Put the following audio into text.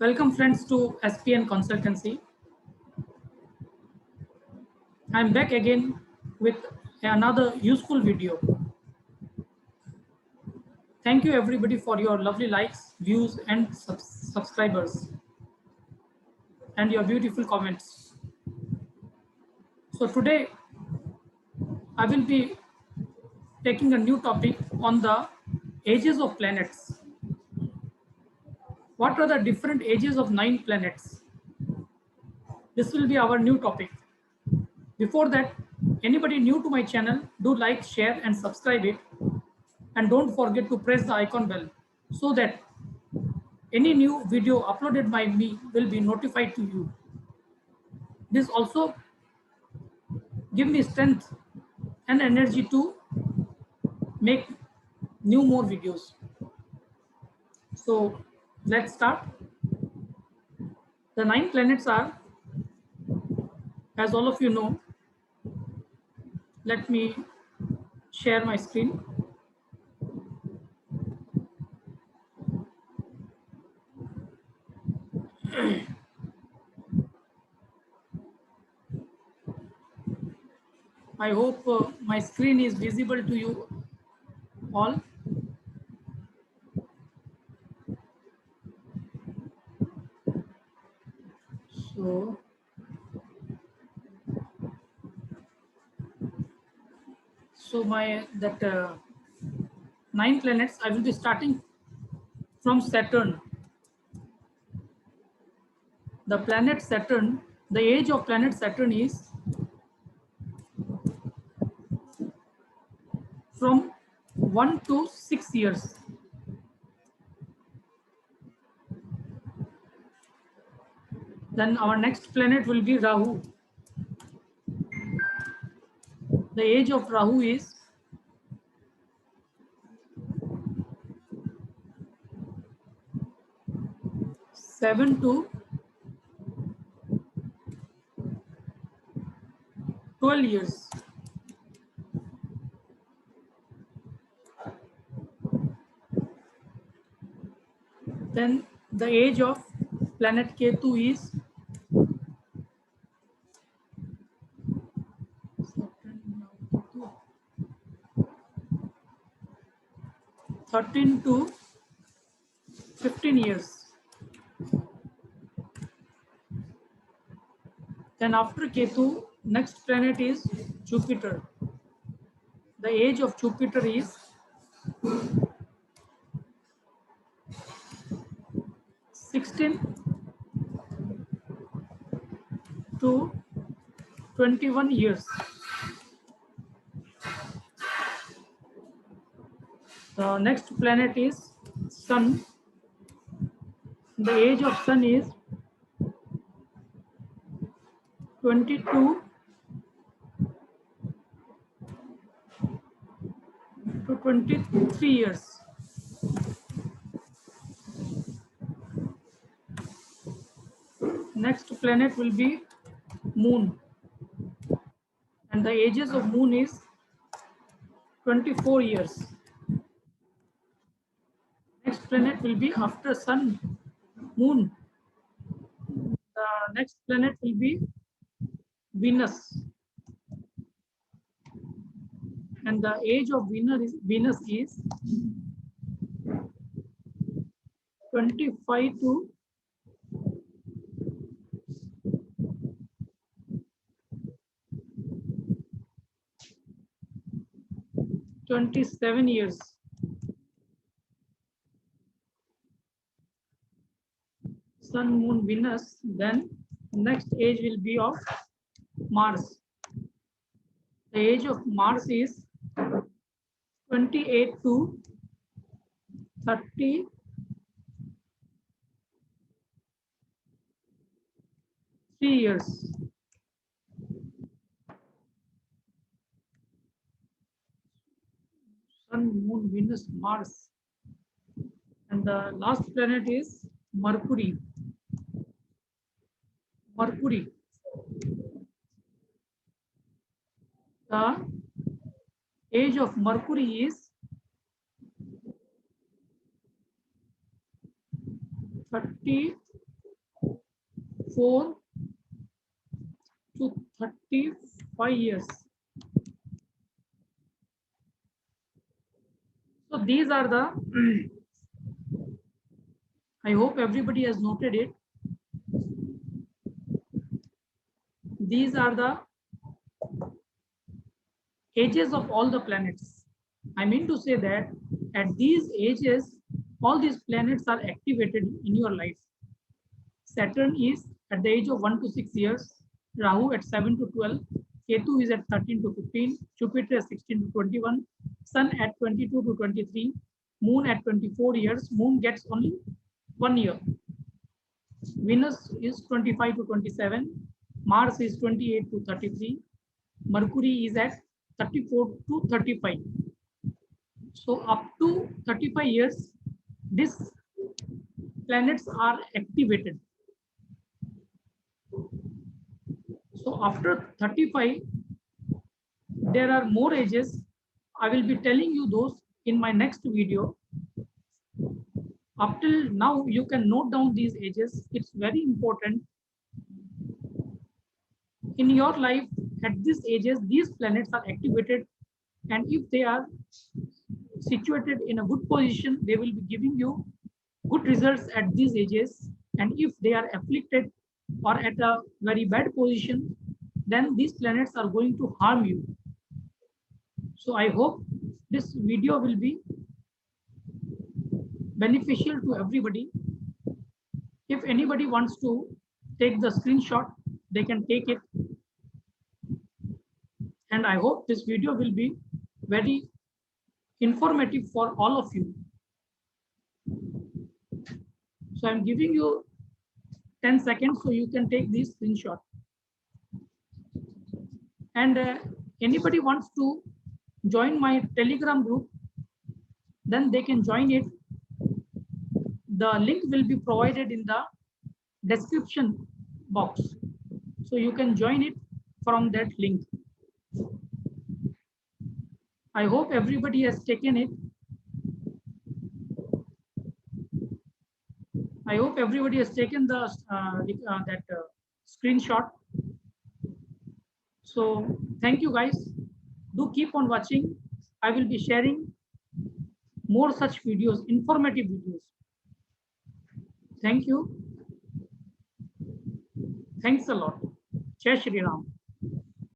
Welcome friends to SPN Consultancy. I'm back again with another useful video. Thank you everybody for your lovely likes, views and subscribers and your beautiful comments. So today I will be taking a new topic on the ages of planets. What are the different ages of 9 planets? This will be our new topic. Before that, anybody new to my channel, do like, share and subscribe it. And don't forget to press the icon bell so that any new video uploaded by me will be notified to you. This also give me strength and energy to make more videos. So let's start. The 9 planets are, as all of you know, let me share my screen. I hope my screen is visible to you all. So my 9 planets, I will be starting from Saturn. The planet Saturn, the age of planet Saturn is from 1 to 6 years. Then our next planet will be Rahu. The age of Rahu is 7 to 12 years. Then the age of planet Ketu is 13 to 15 years. Then after Ketu, next planet is Jupiter. The age of Jupiter is 16 to 21 years. The next planet is Sun. The age of Sun is 22 to 23 years. Next planet will be Moon. And the ages of Moon is 24 years. Next planet will be after Sun, Moon. The next planet will be Venus. And the age of Venus is 25 to 27 years. Sun, Moon, Venus. Then next age will be of Mars. The age of Mars is 28 to 33 years. Sun, Moon, Venus, Mars. And the last planet is Mercury. The age of Mercury is 30 24 to 35 years. So these are the, I hope everybody has noted it. These are the ages of all the planets. I mean to say that at these ages, all these planets are activated in your life. Saturn is at the age of 1 to 6 years, Rahu at 7 to 12, Ketu is at 13 to 15, Jupiter at 16 to 21, Sun at 22 to 23, Moon at 24 years, Moon gets only 1 year. Venus is 25 to 27, Mars is 28 to 33, Mercury is at 34 to 35. So up to 35 years, these planets are activated. So after 35, there are more ages. I will be telling you those in my next video. Up till now, you can note down these ages. It's very important. In your life, at these ages, these planets are activated. And if they are situated in a good position, they will be giving you good results at these ages. And if they are afflicted or at a very bad position, then these planets are going to harm you. So I hope this video will be beneficial to everybody. If anybody wants to take the screenshot, they can take it. And I hope this video will be very informative for all of you. So I'm giving you 10 seconds so you can take this screenshot. And anybody wants to join my Telegram group, then they can join it. The link will be provided in the description box. So you can join it from that link. I hope everybody has taken it. I hope everybody has taken the screenshot. So thank you guys. Do keep on watching. I will be sharing more such videos, informative videos. Thank you. Thanks a lot. Jai Shri Ram.